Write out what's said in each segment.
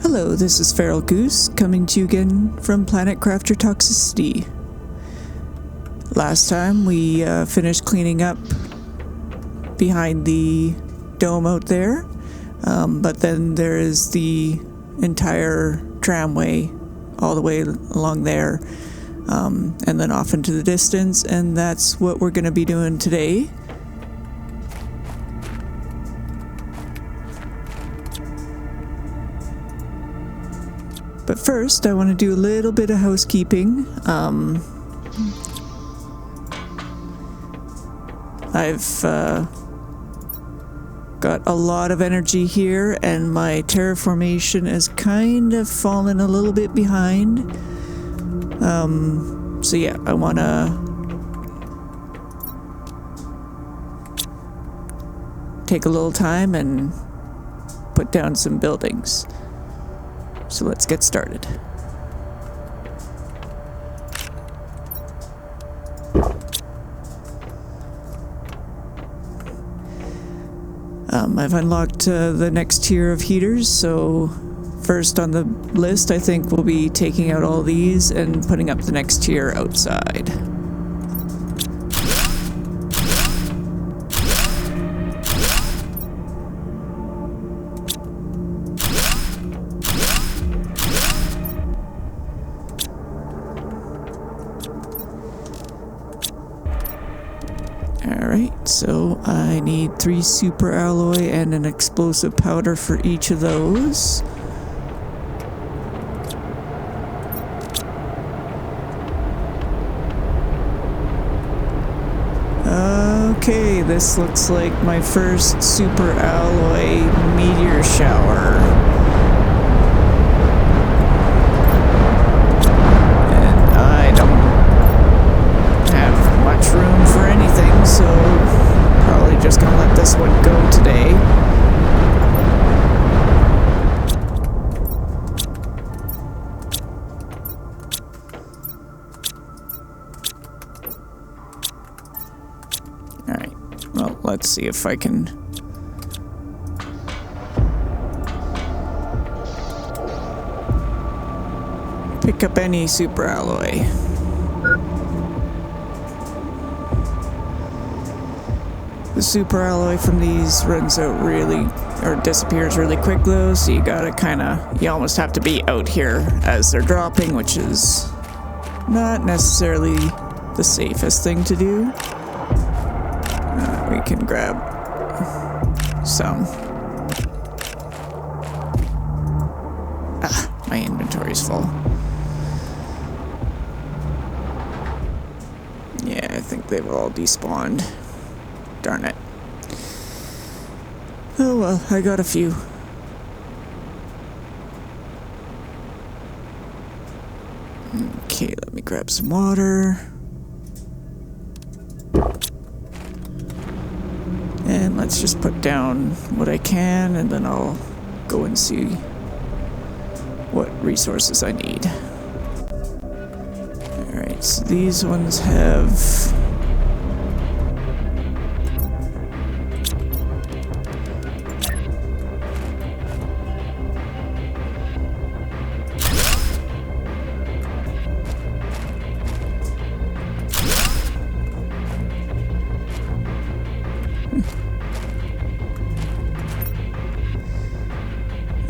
Hello, this is Feral Goose, coming to you again from planet Crafter Toxicity. Last time we finished cleaning up behind the dome out there, but then there is the entire tramway all the way along there, and then off into the distance, and that's what we're going to be doing today. But first, I want to do a little bit of housekeeping. I've got a lot of energy here, and my terraformation has kind of fallen a little bit behind. So yeah, I want to take a little time and put down some buildings. So let's get started. I've unlocked the next tier of heaters, so first on the list I think we'll be taking out all these and putting up the next tier outside. Alright, so I need 3 super alloy and an explosive powder for each of those. Okay, this looks like my first super alloy meteor shower. Room for anything, so probably just gonna let this one go today. Alright, well, let's see if I can pick up any super alloy. The super alloy from these runs out really, or disappears really quick though, so you gotta you almost have to be out here as they're dropping, which is not necessarily the safest thing to do. We can grab some. My inventory's full. Yeah, I think they've all despawned. Darn it. Oh well, I got a few. Okay, let me grab some water. And let's just put down what I can, and then I'll go and see what resources I need. Alright, so these ones have...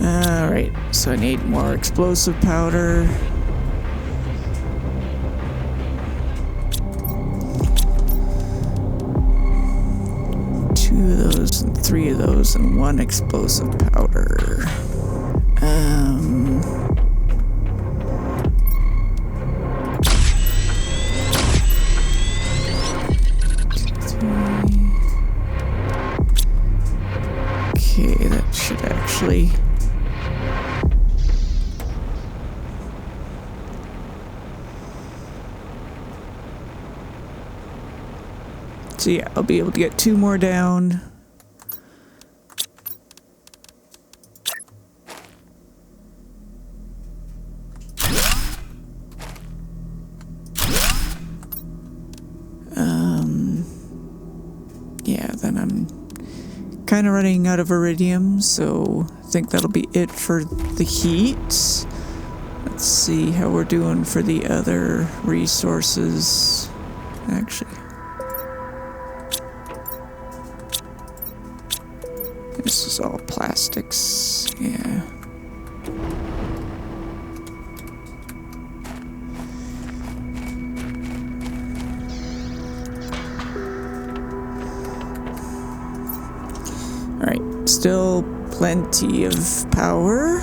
Alright, so I need more explosive powder. Two of those and 3 of those and 1 explosive powder. Okay, that should actually... So yeah, I'll be able to get 2 more down. Yeah, then I'm kind of running out of iridium, so think that'll be it for the heat. Let's see how we're doing for the other resources. Actually, this is all plastics. Yeah. Alright, still plenty of power.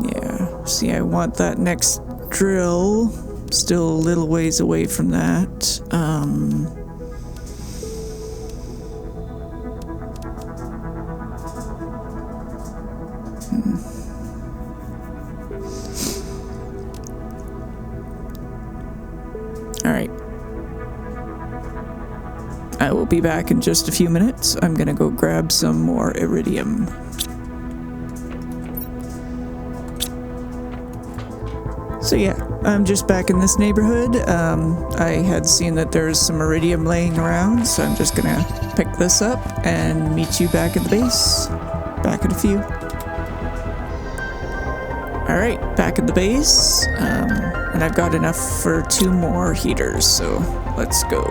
Yeah, see, I want that next drill. Still a little ways away from that. Alright. I will be back in just a few minutes. I'm gonna go grab some more iridium. So yeah, I'm just back in this neighborhood. I had seen that there's some iridium laying around, so I'm just gonna pick this up and meet you back at the base. Back in a few. Alright, back at the base. And I've got enough for 2 more heaters, so let's go.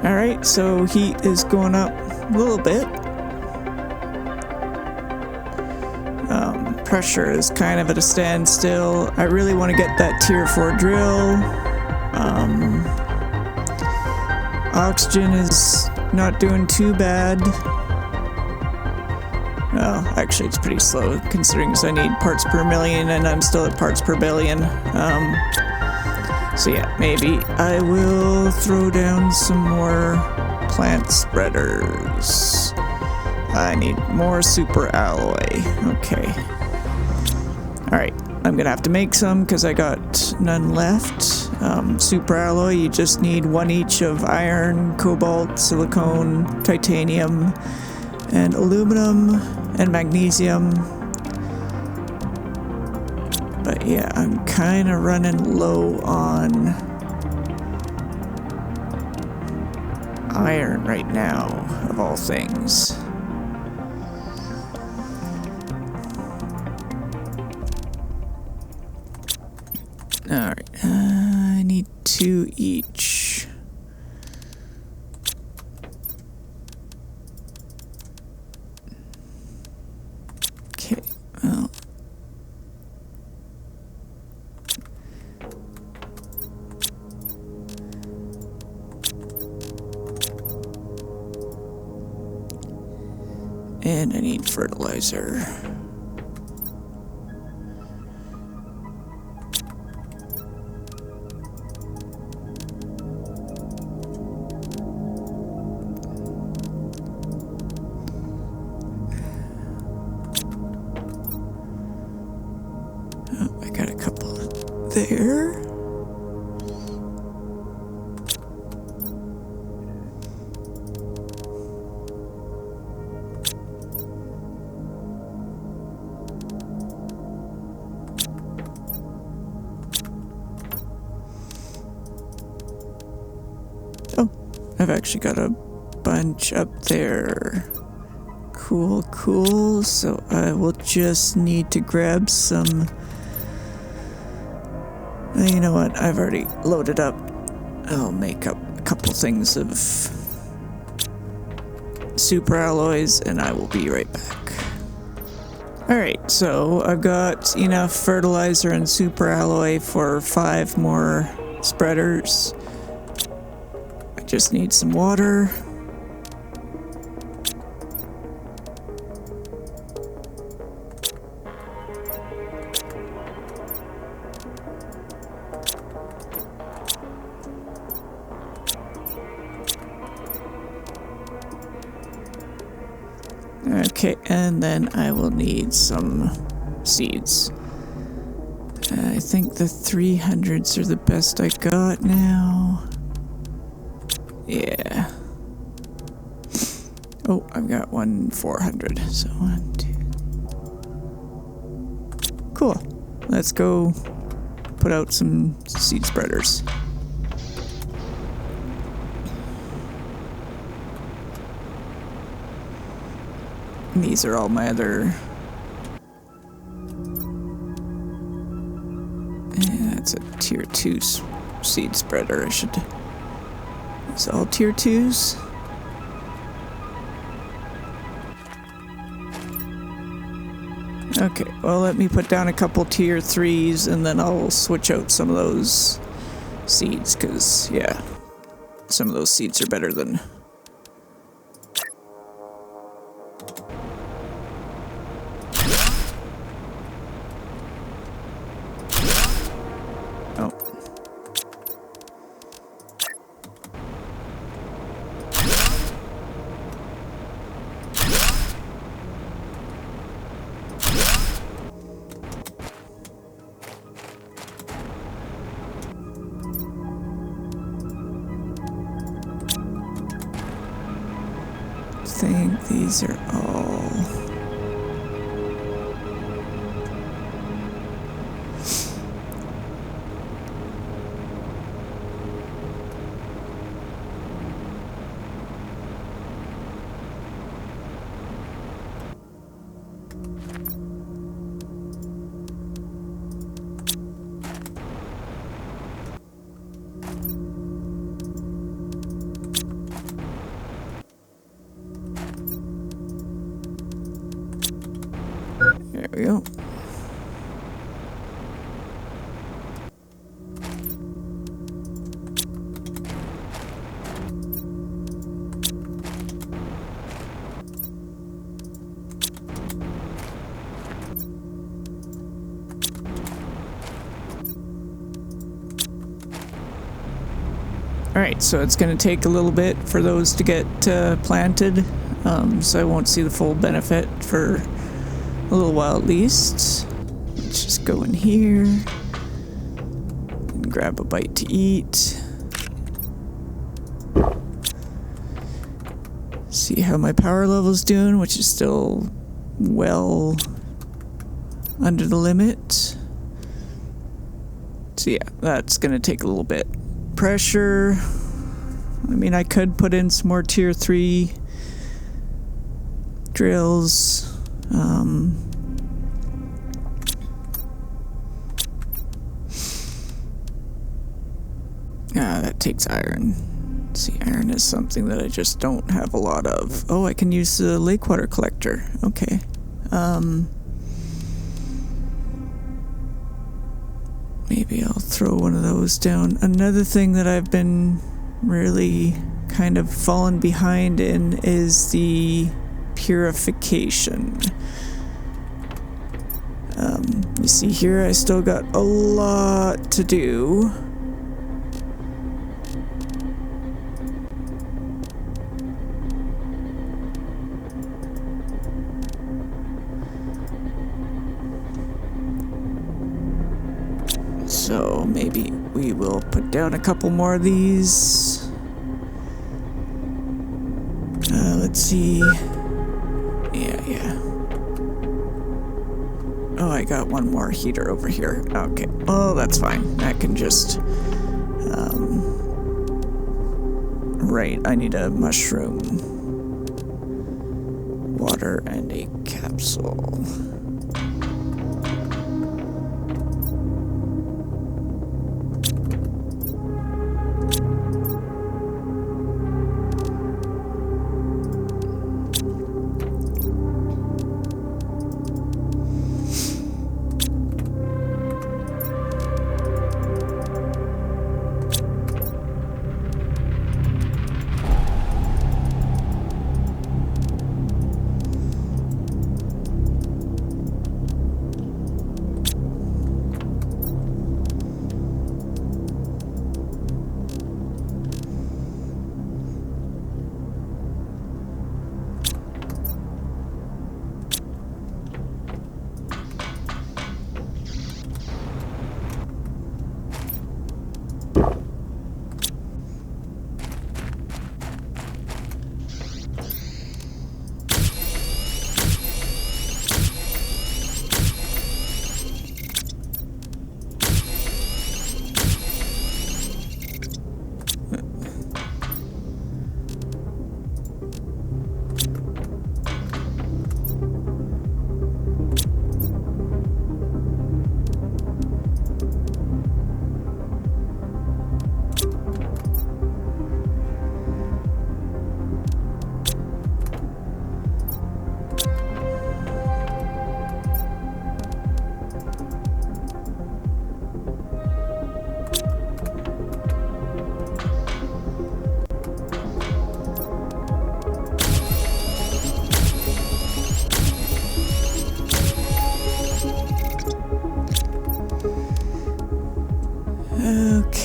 Alright, so heat is going up a little bit. Pressure is kind of at a standstill. I really want to get that tier 4 drill. Oxygen is not doing too bad. Well, actually it's pretty slow considering I need parts per million and I'm still at parts per billion. So yeah, maybe I will throw down some more plant spreaders. I need more super alloy. Okay. Alright, I'm gonna have to make some because I got none left. Super alloy, you just need 1 each of iron, cobalt, silicone, titanium, and aluminum, and magnesium. But yeah, I'm kind of running low on iron right now, of all things. Alright, I need 2 each. Okay, well. And I need fertilizer. Oh, I got a couple there. Oh, I've actually got a bunch up there. Cool, cool. So I will just need to grab some. You know what? I've already loaded up. I'll make up a couple things of super alloys and I will be right back. Alright, so I've got enough fertilizer and super alloy for 5 more spreaders. I just need some water. Okay, and then I will need some seeds. I think the 300s are the best I got now. Yeah. Oh, I've got one 400. So 1, 2. Cool. Let's go put out some seed spreaders. And these are all my other... Yeah, that's a tier 2 seed spreader. I should... It's all tier 2s. Okay, well, let me put down a couple tier 3s and then I'll switch out some of those seeds, because, yeah, some of those seeds are better than... Oh. I think these are all... There we go. Alright, so it's going to take a little bit for those to get planted, so I won't see the full benefit for a little while at least. Let's just go in here and grab a bite to eat. See how my power level's doing, which is still well under the limit. So yeah, that's gonna take a little bit. Pressure, I mean, I could put in some more tier 3 drills. That takes iron. See, iron is something that I just don't have a lot of. Oh, I can use the lake water collector. Okay. Maybe I'll throw one of those down. Another thing that I've been really kind of fallen behind in is the purification. You see here, I still got a lot to do. So maybe we will put down a couple more of these. Let's see. Yeah. Oh, I got one more heater over here. Okay. Oh, that's fine. I can just... Right, I need a mushroom, water, and a capsule.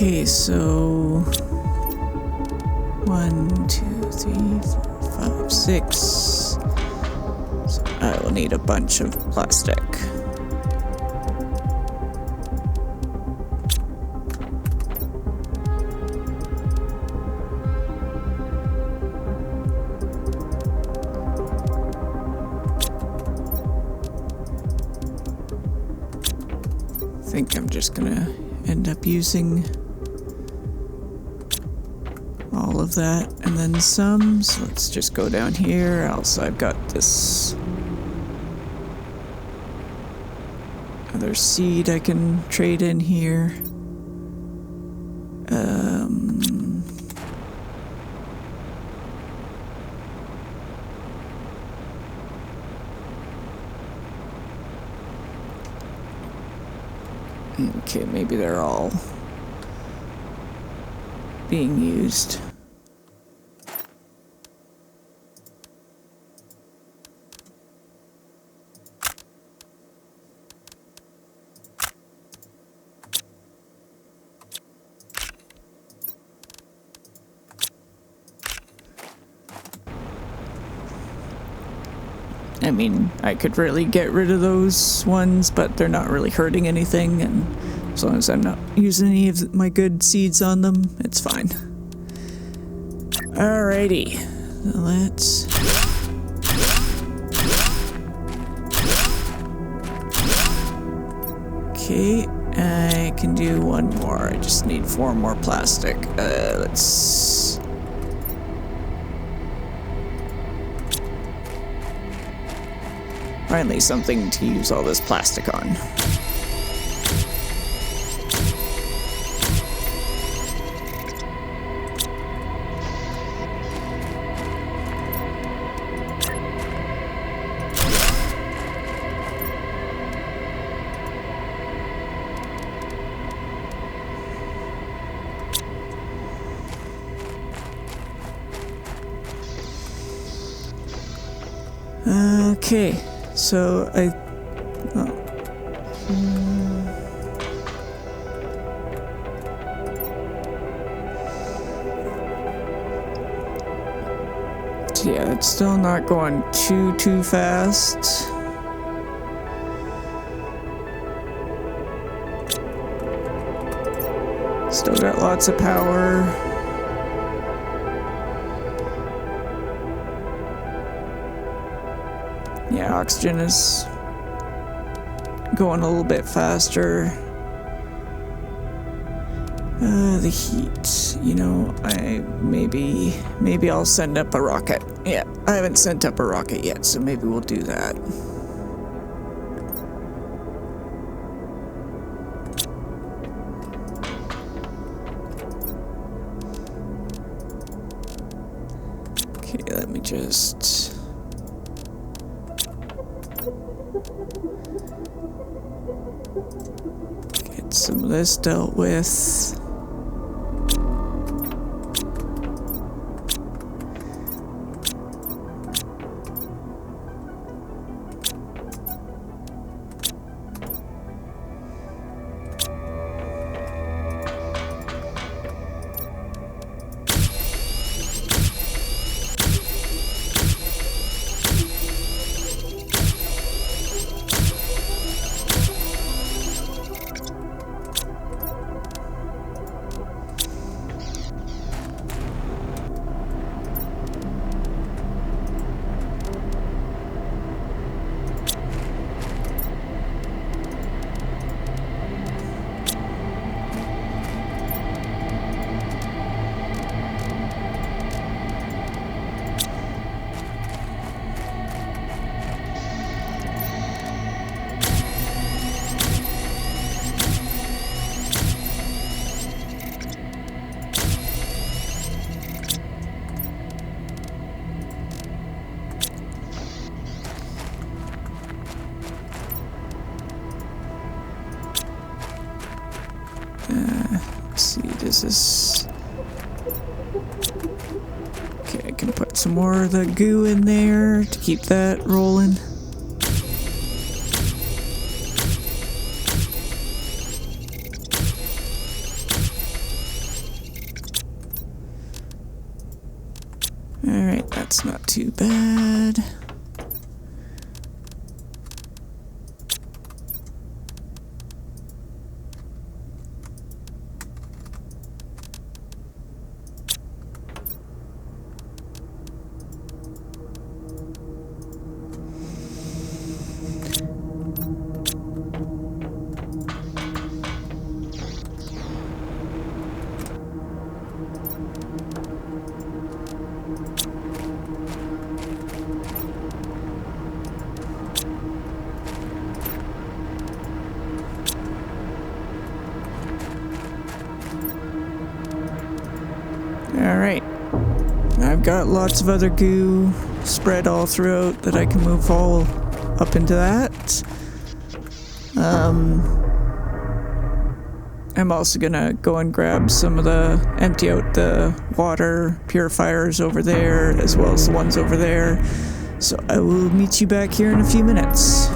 Okay, so 1, 2, 3, 4, 5, 6. So I will need a bunch of plastic. I think I'm just gonna end up using all of that and then some. So let's just go down here. Also, I've got this other seed I can trade in here. Okay, maybe they're all being used. I mean, I could really get rid of those ones, but they're not really hurting anything, and as long as I'm not using any of my good seeds on them, it's fine. Alrighty, let's... Okay, I can do one more. I just need 4 more plastic. Let's... Finally something to use all this plastic on. Okay, so yeah, it's still not going too fast. Still got lots of power. Yeah, oxygen is going a little bit faster. The heat, you know, maybe I'll send up a rocket. Yeah, I haven't sent up a rocket yet, so maybe we'll do that. Okay, let me just... get some of this dealt with. Let's see, does this... Okay, I can put some more of the goo in there to keep that rolling. That's not too bad. Alright, I've got lots of other goo spread all throughout that I can move all up into that. I'm also gonna go and grab some of empty out the water purifiers over there, as well as the ones over there. So I will meet you back here in a few minutes.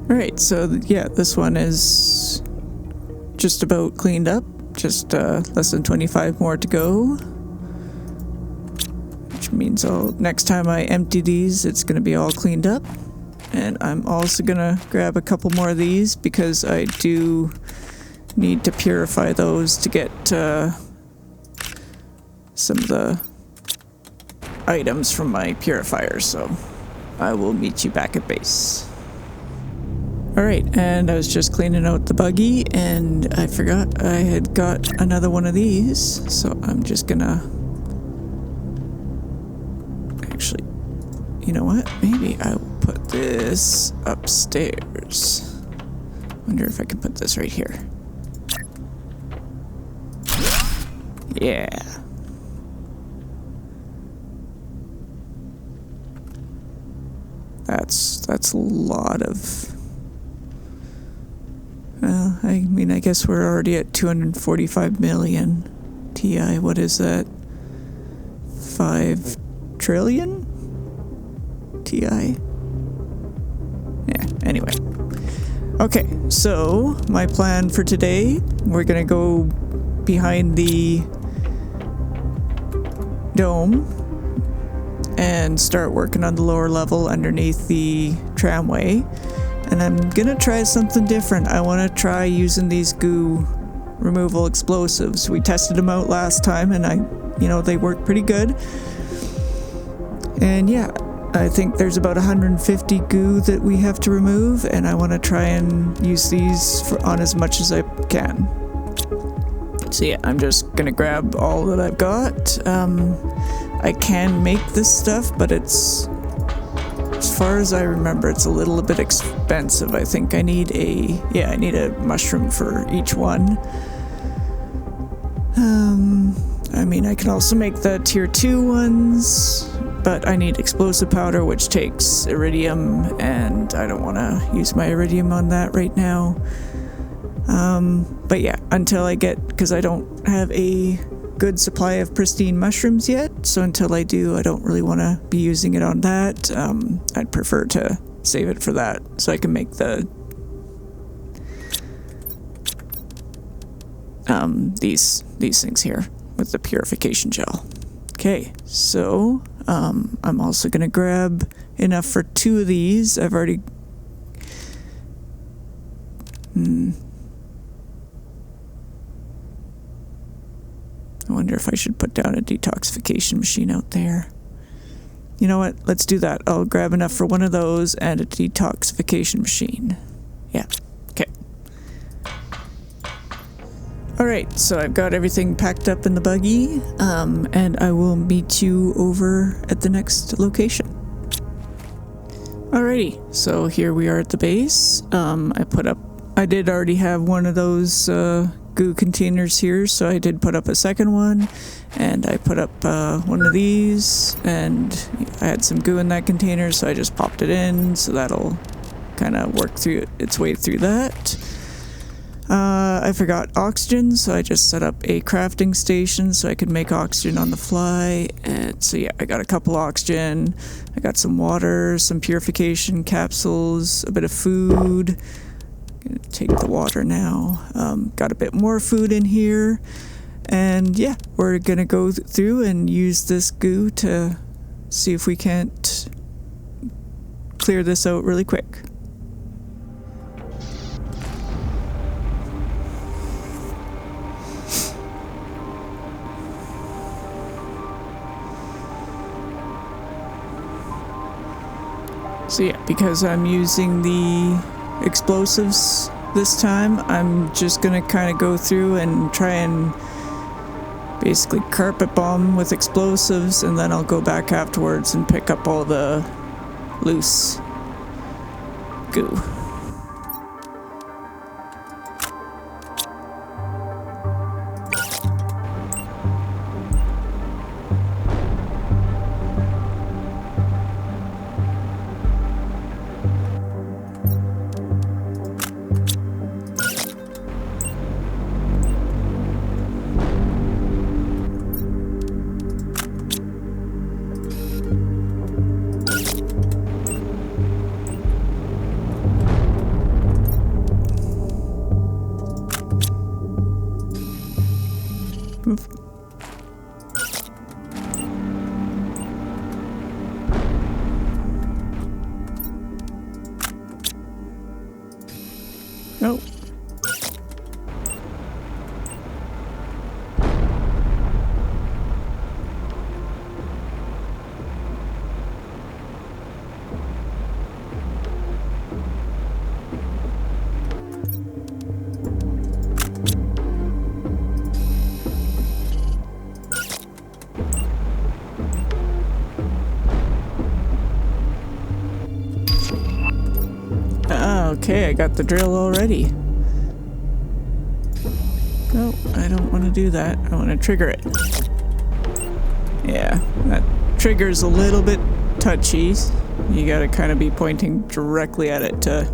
Alright, so yeah, this one is just about cleaned up. Just less than 25 more to go, which means next time I empty these, it's going to be all cleaned up. And I'm also going to grab a couple more of these because I do need to purify those to get some of the items from my purifiers. So I will meet you back at base. Alright, and I was just cleaning out the buggy, and I forgot I had got another one of these, so I'm just gonna... Actually, you know what? Maybe I will put this upstairs. Wonder if I can put this right here. Yeah. That's a lot of... Well, I mean, I guess we're already at 245 million TI. What is that? 5 trillion TI? Yeah, anyway. Okay, so my plan for today, we're gonna go behind the dome and start working on the lower level underneath the tramway. And I'm gonna try something different. I want to try using these goo removal explosives. We tested them out last time, and they work pretty good. And yeah, I think there's about 150 goo that we have to remove, and I want to try and use these on as much as I can. So yeah, I'm just gonna grab all that I've got. I can make this stuff, but it's... As far as I remember, it's a little bit expensive. I think I need a mushroom for each one. I mean, I can also make the tier 2 ones, but I need explosive powder, which takes iridium, and I don't want to use my iridium on that right now. But yeah, until I because I don't have a good supply of pristine mushrooms yet, so until I do, I don't really want to be using it on that. I'd prefer to save it for that so I can make the these things here with the purification gel. Okay, so I'm also gonna grab enough for 2 of these. I've already I wonder if I should put down a detoxification machine out there. You know what? Let's do that. I'll grab enough for one of those and a detoxification machine. Yeah. Okay. Alright, so I've got everything packed up in the buggy, and I will meet you over at the next location. Alrighty, so here we are at the base. I did already have one of those goo containers here, so I did put up a second one, and I put up one of these, and I had some goo in that container, so I just popped it in, so that'll kind of work through its way through that. I forgot oxygen, so I just set up a crafting station so I could make oxygen on the fly. And so yeah, I got a couple oxygen, I got some water, some purification capsules, a bit of food. Gonna take the water now. Got a bit more food in here, And yeah, we're gonna go through and use this goo to see if we can't clear this out really quick. So yeah, because I'm using the explosives this time, I'm just gonna kind of go through and try and basically carpet bomb with explosives, and then I'll go back afterwards and pick up all the loose goo. Oh. Okay, I got the drill already. No, I don't want to do that. I want to trigger it. Yeah, that trigger's a little bit touchy. You gotta kind of be pointing directly at it to...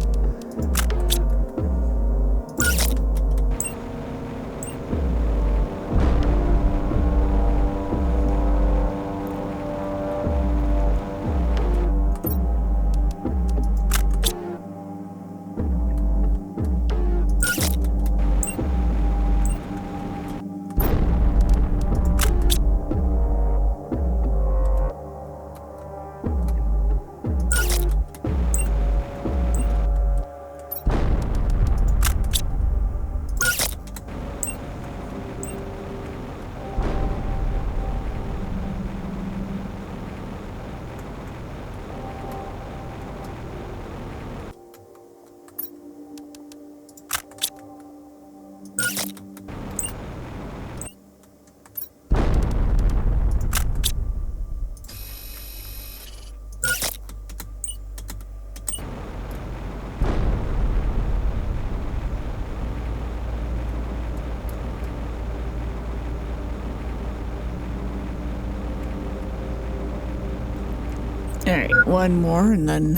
Alright, one more and then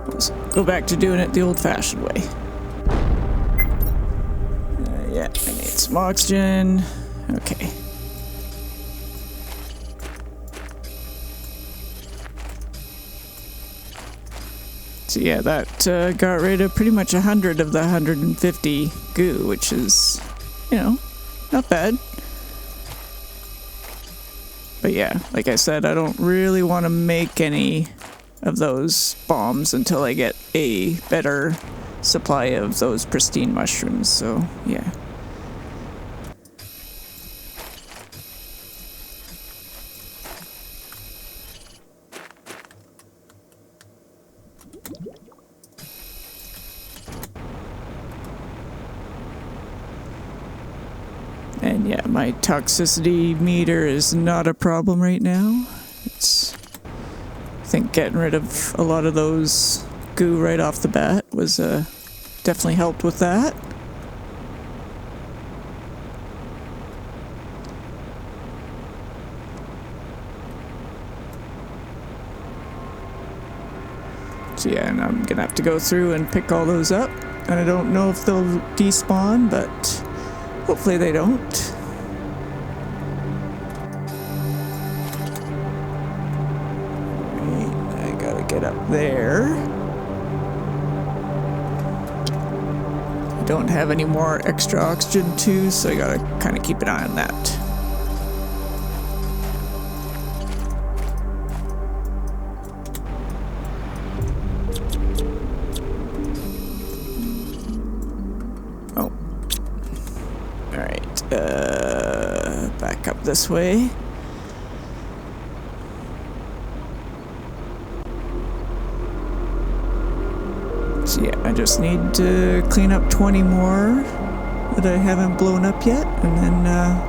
let's go back to doing it the old-fashioned way. Yeah, I need some oxygen. Okay. So yeah, that got rid of pretty much 100 of the 150 goo, which is, you know, not bad. But yeah, like I said, I don't really want to make any of those bombs until I get a better supply of those pristine mushrooms, so yeah. And yeah, my toxicity meter is not a problem right now. It's, I think getting rid of a lot of those goo right off the bat was definitely helped with that. So yeah, and I'm gonna have to go through and pick all those up. And I don't know if they'll despawn, but hopefully they don't. Right, I gotta get up there. don't have any more extra oxygen too, so I gotta kind of keep an eye on that. Oh. Alright, back up this way. So yeah, I just need to clean up 20 more that I haven't blown up yet, and then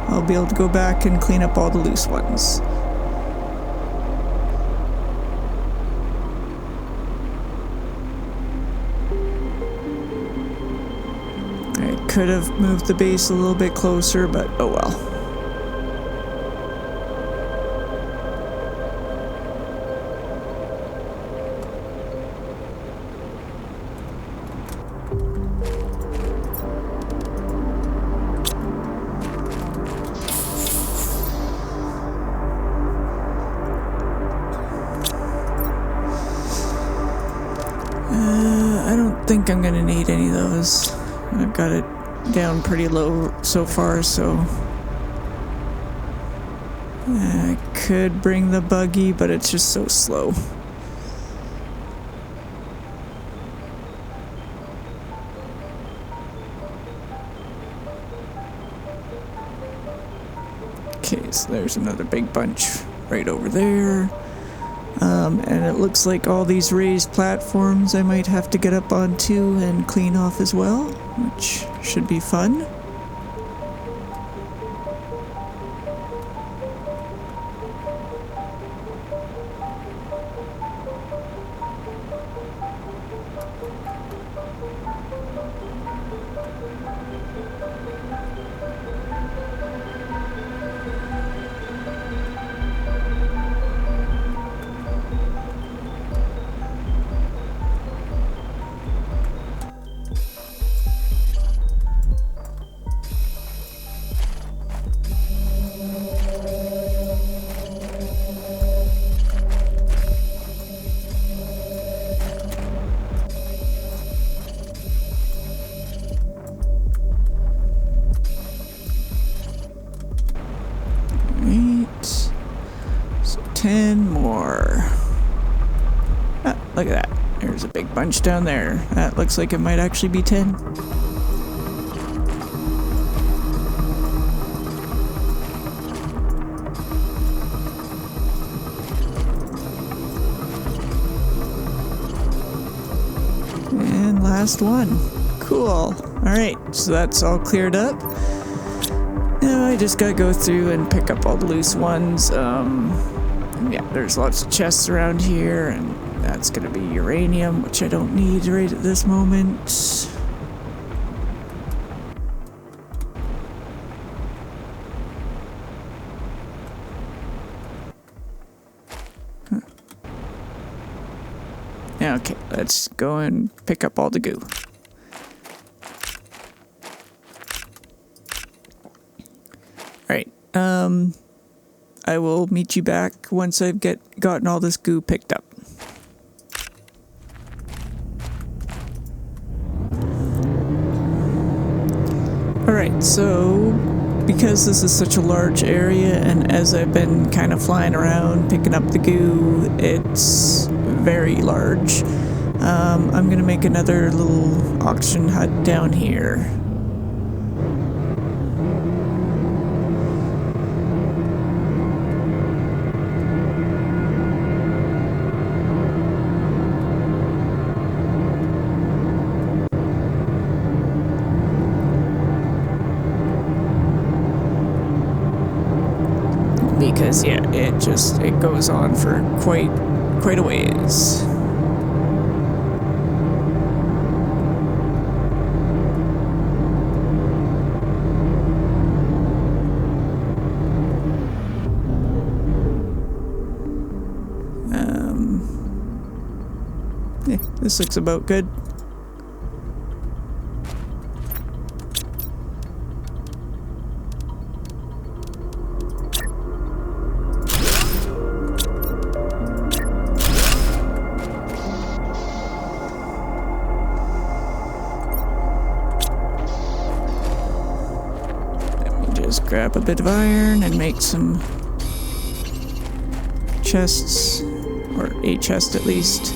I'll be able to go back and clean up all the loose ones. I could have moved the base a little bit closer, but oh well. I don't think I'm gonna need any of those. I've got it down pretty low so far, so I could bring the buggy, but it's just so slow. Okay, so there's another big bunch right over there. And it looks like all these raised platforms I might have to get up onto and clean off as well, which should be fun. Right. So 10 more. Ah, look at that. There's a big bunch down there. That looks like it might actually be 10. And last one. Cool. Alright, so that's all cleared up. Now I just gotta go through and pick up all the loose ones. Yeah, there's lots of chests around here, and that's gonna be uranium, which I don't need right at this moment. Okay, let's go and pick up all the goo. Alright, I will meet you back once I've gotten all this goo picked up. Alright, so because this is such a large area, and as I've been kind of flying around picking up the goo, it's very large. I'm gonna make another little oxygen hut down here. Because yeah, it goes on for quite a ways. Yeah, this looks about good. grab a bit of iron and make some chests, or a chest at least.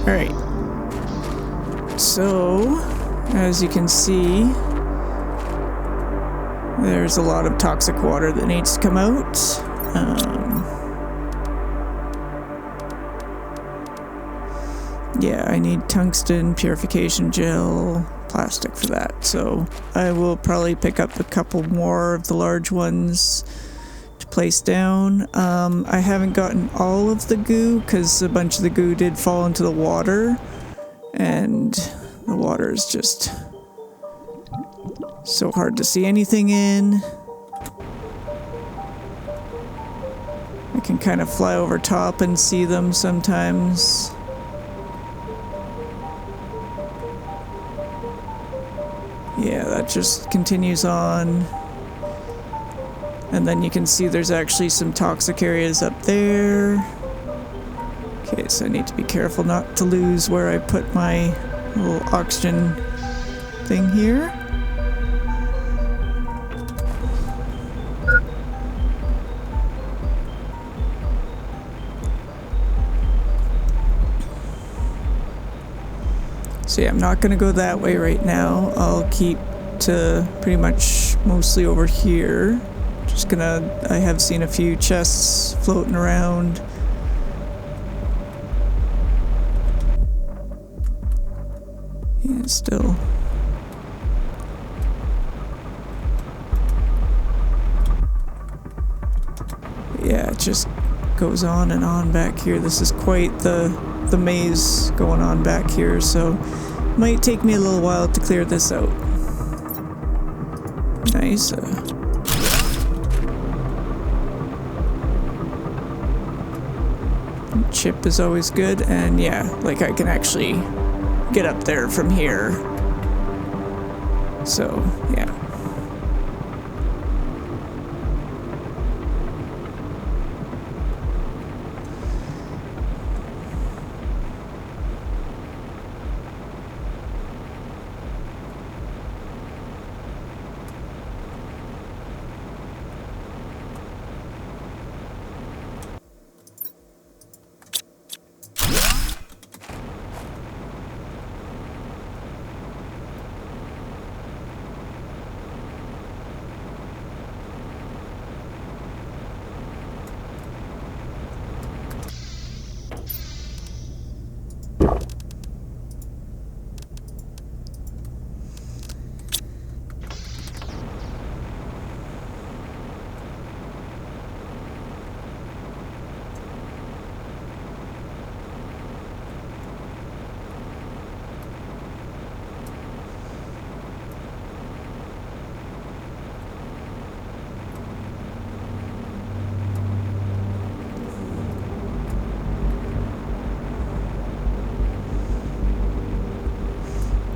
Alright, so as you can see, there's a lot of toxic water that needs to come out. Yeah, I need tungsten purification gel, plastic for that, so I will probably pick up a couple more of the large ones to place down. I haven't gotten all of the goo because a bunch of the goo did fall into the water, and the water is just so hard to see anything in. I can kind of fly over top and see them sometimes. Yeah, that just continues on. And then you can see there's actually some toxic areas up there. Okay, so I need to be careful not to lose where I put my little oxygen thing here. So yeah, I'm not going to go that way right now. I'll keep to pretty much mostly over here. Just gonna, I have seen a few chests floating around. Yeah, still. Yeah, it just goes on and on back here. This is quite the maze going on back here, so might take me a little while to clear this out. Nice. Chip is always good, and yeah, like I can actually get up there from here. So, yeah.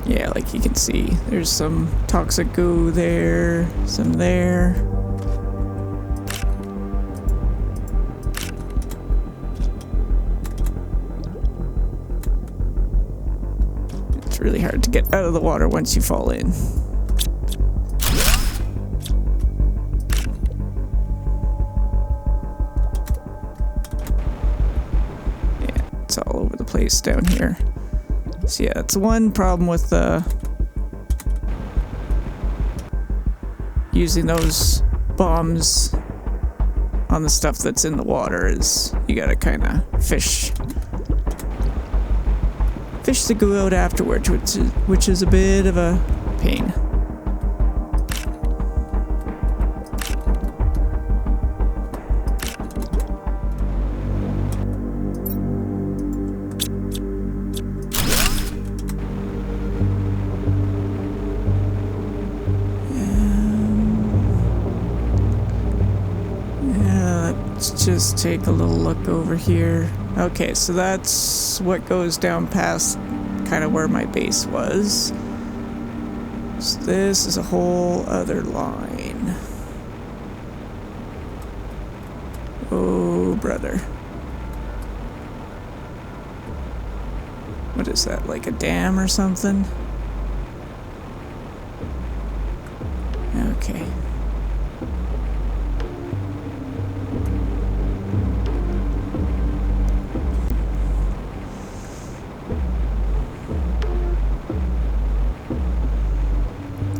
Yeah, like you can see, there's some toxic goo there, some there. It's really hard to get out of the water once you fall in. Yeah, it's all over the place down here. So yeah, it's one problem with using those bombs on the stuff that's in the water is you gotta kind of fish the goo out afterwards, which is a bit of a pain. Let's just take a little look over here. Okay, so that's what goes down past kind of where my base was. So this is a whole other line. Oh, brother. What is that, like a dam or something? Okay.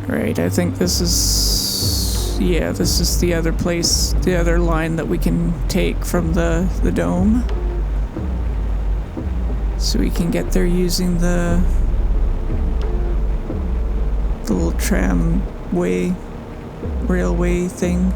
Right, I think this is... yeah, this is the other place, the other line that we can take from the dome. So we can get there using the little tramway, railway thing.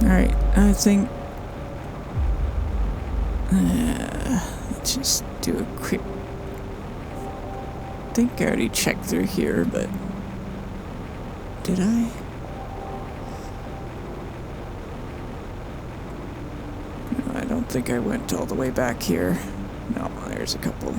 Alright, I think... let's just do a quick... I think I already checked through here, but... did I? No, I don't think I went all the way back here. No, there's a couple.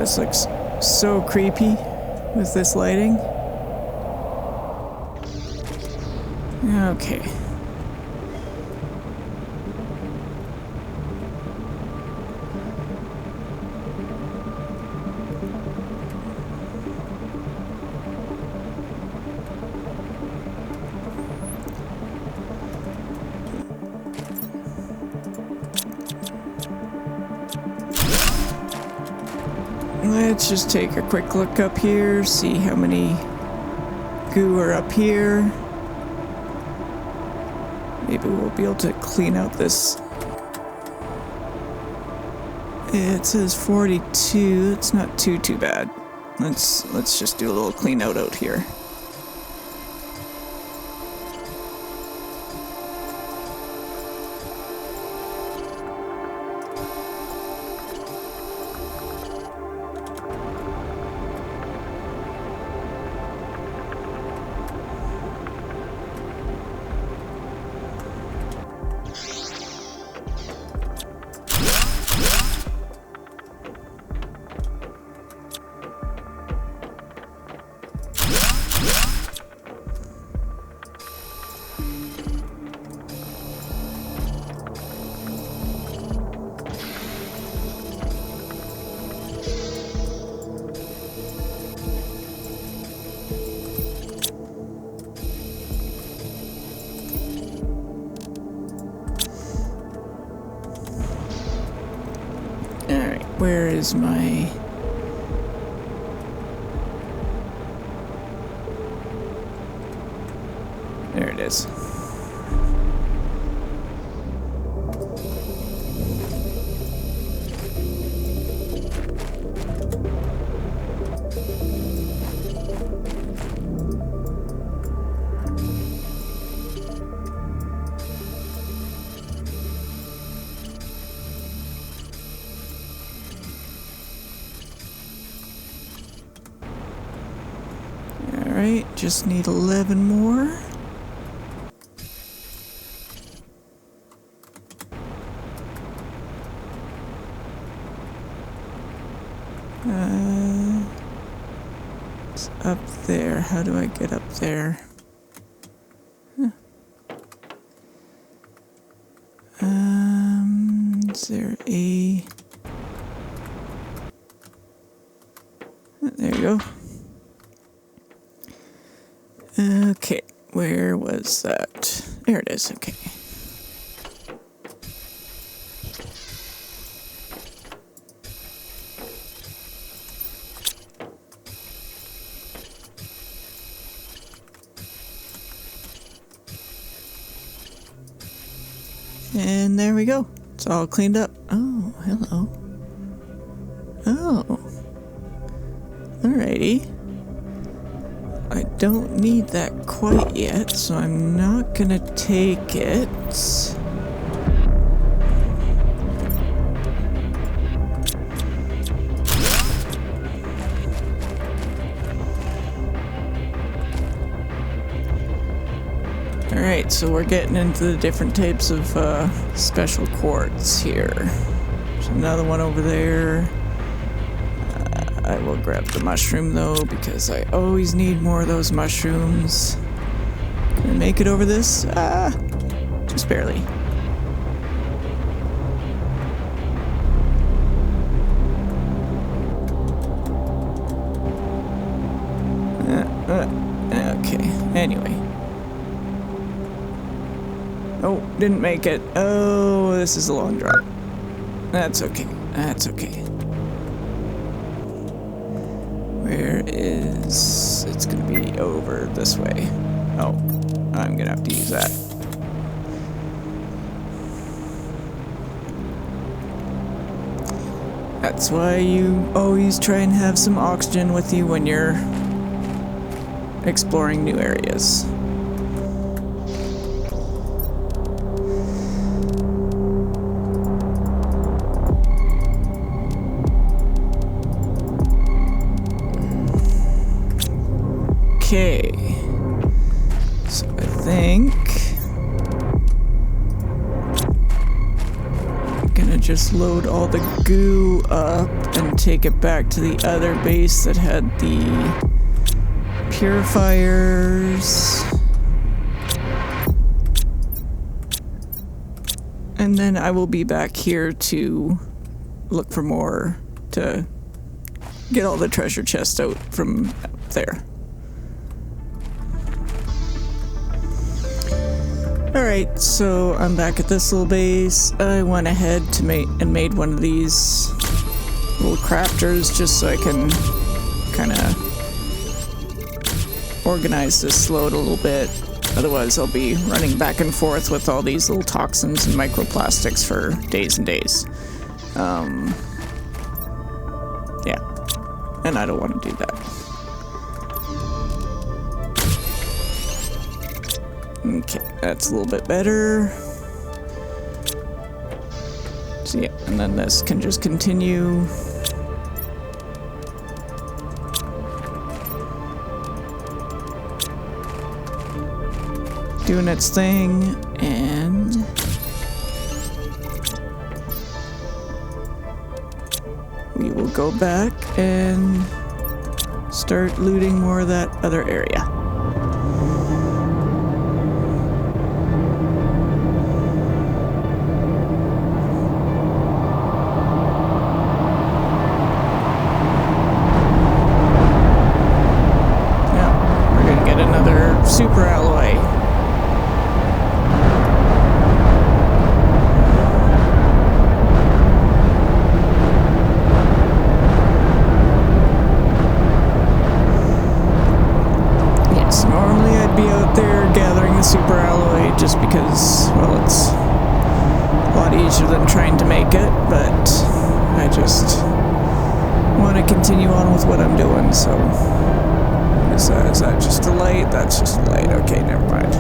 This looks so creepy with this lighting. Okay. Let's just take a quick look up here, see how many goo are up here. Maybe we'll be able to clean out this. It says 42. It's not too bad. Let's just do a little clean out here. Where is my... There it is. Alright, just need 11 more. It's up there. How do I get up there? Huh. Is there a... There you go. Okay, where was that? There it is, okay. And there we go. It's all cleaned up. Oh, hello. Oh. Alrighty. I don't need that quite yet, so I'm not gonna take it. Alright, so we're getting into the different types of special quartz here. There's another one over there. I will grab the mushroom though, because I always need more of those mushrooms. Can I make it over this? Just barely. Okay, anyway. Oh, didn't make it. Oh, this is a long drop. That's okay. That's okay. Where is... It's gonna be over this way. Oh, I'm gonna have to use that. That's why you always try and have some oxygen with you when you're exploring new areas. Okay, so I think I'm gonna just load all the goo up and take it back to the other base that had the purifiers. And then I will be back here to look for more, to get all the treasure chests out from up there. Alright, so I'm back at this little base. I went ahead to made one of these little crafters just so I can kind of organize this load a little bit. Otherwise I'll be running back and forth with all these little toxins and microplastics for days and days. Yeah, and I don't want to do that. Okay, that's a little bit better. So yeah, and then this can just continue. Doing its thing, and we will go back and start looting more of that other area. Super alloy. Yes, normally I'd be out there gathering the super alloy just because, well, it's a lot easier than trying to make it, but I just want to continue on with what I'm doing, so... Is that just a light? That's just a light. Okay, never mind.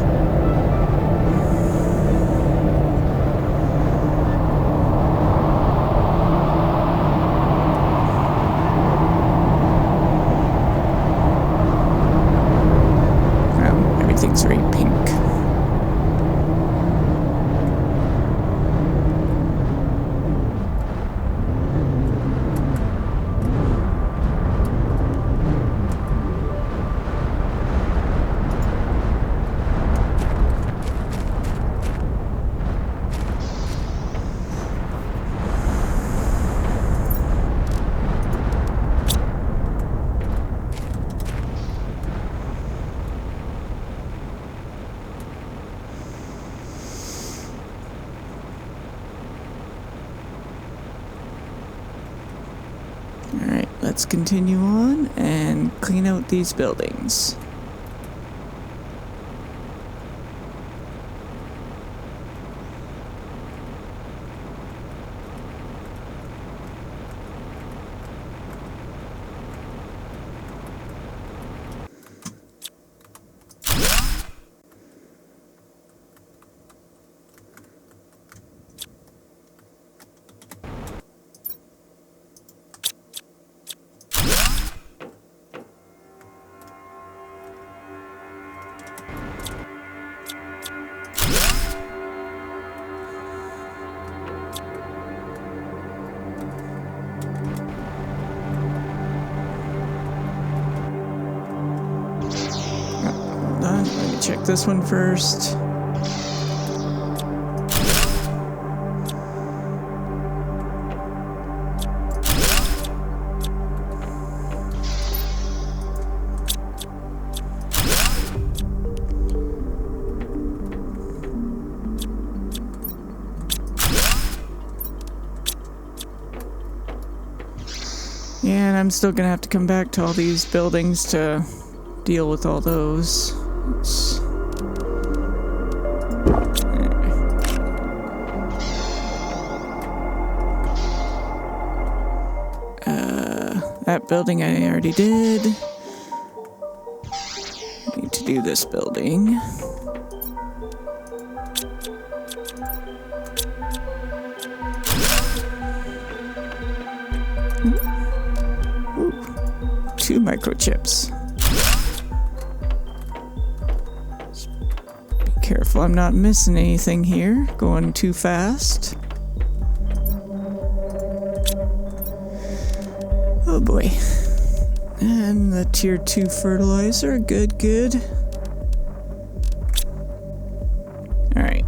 Alright, let's continue on and clean out these buildings. Let me check this one first. And I'm still gonna have to come back to all these buildings to deal with all those. That building I already did. Need to do this building. Ooh. 2 microchips. Be careful I'm not missing anything here. Going too fast. Oh boy. And the tier 2 fertilizer. Good, good. Alright.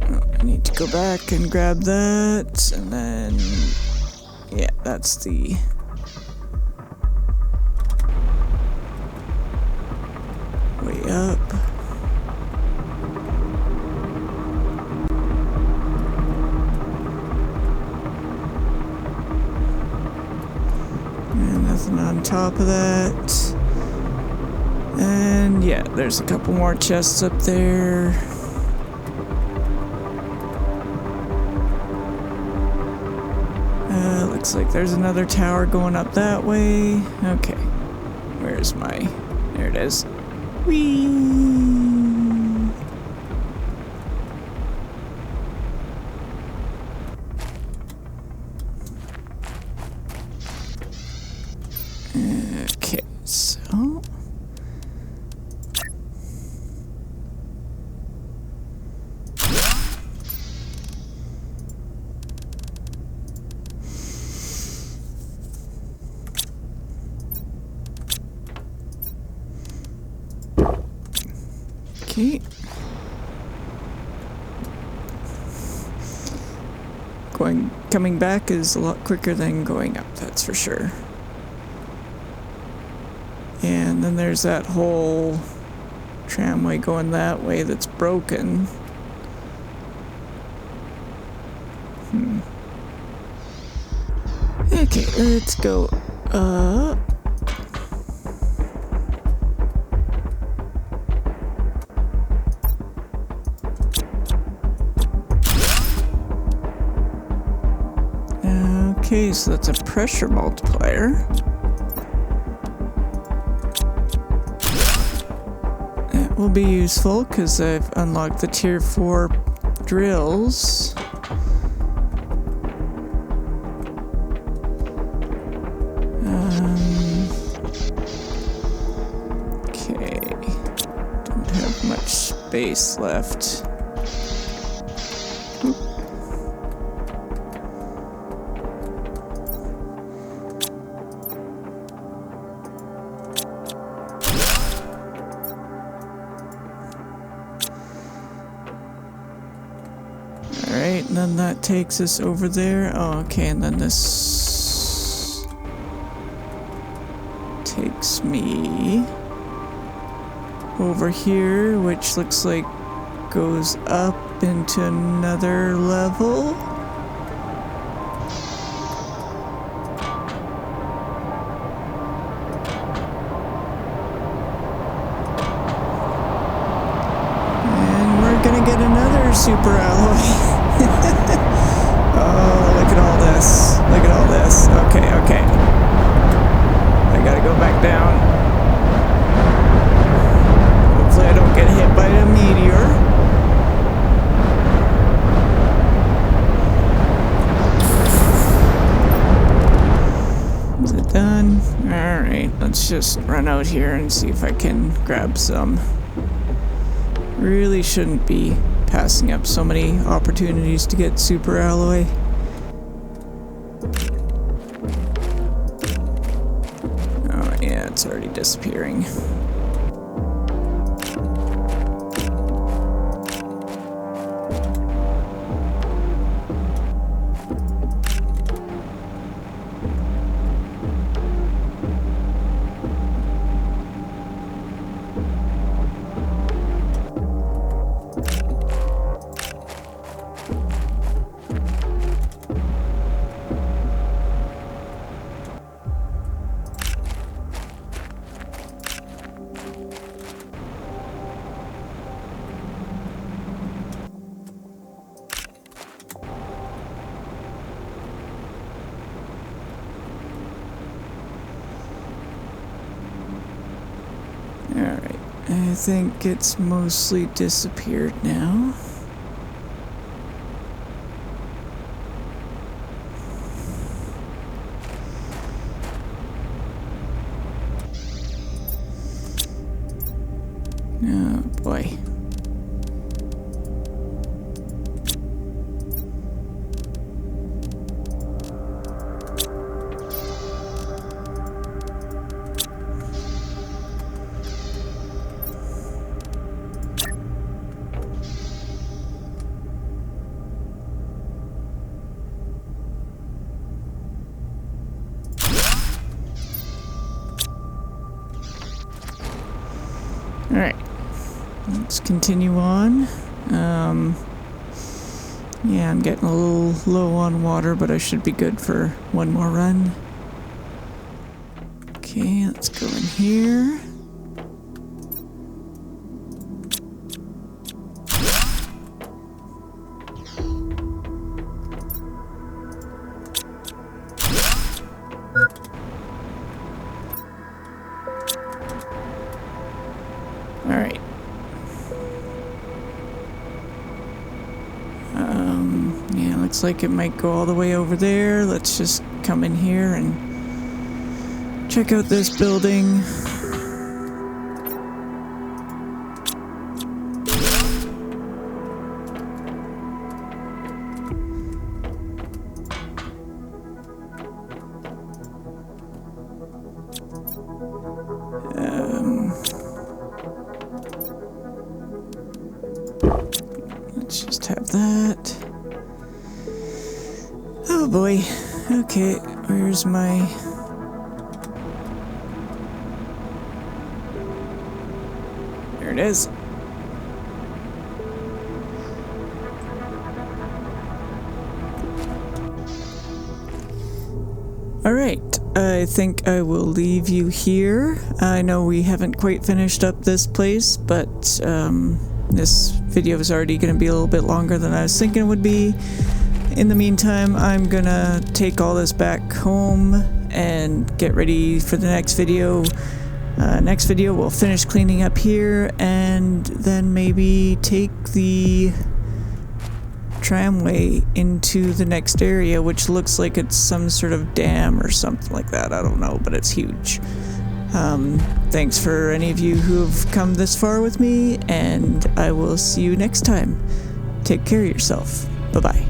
Well, I need to go back and grab that. And then... yeah, that's the... way up. Nothing on top of that. And yeah, there's a couple more chests up there. Looks like there's another tower going up that way. Okay. Where's my... there it is. Whee! Okay, so... okay. Coming back is a lot quicker than going up, that's for sure. And then there's that whole tramway going that way that's broken. Okay, let's go up. Okay, so that's a pressure multiplier. That will be useful because I've unlocked the tier 4 drills. Okay, don't have much space left. Alright, and then that takes us over there. Oh, okay, and then this takes me over here, which looks like goes up into another level. another super alloy. Oh, look at all this. Look at all this. Okay, okay. I gotta go back down. Hopefully I don't get hit by a meteor. Is it done? Alright, let's just run out here and see if I can grab some. Really shouldn't be passing up so many opportunities to get super alloy. Oh yeah, it's already disappearing. Alright, I think it's mostly disappeared now. Oh boy. Alright, let's continue on. Yeah, I'm getting a little low on water, but I should be good for one more run. Okay, let's go in here. Alright. Yeah, looks like it might go all the way over there. Let's just come in here and check out this building. Let's just have that. Oh boy. Okay, where's my... There it is. Alright, I think I will leave you here. I know we haven't quite finished up this place, but this video is already going to be a little bit longer than I was thinking it would be. In the meantime, I'm gonna take all this back home and get ready for the next video. Next video we'll finish cleaning up here and then maybe take the tramway into the next area, which looks like it's some sort of dam or something like that. I don't know, but it's huge. Thanks for any of you who have come this far with me, and I will see you next time. Take care of yourself. Bye-bye.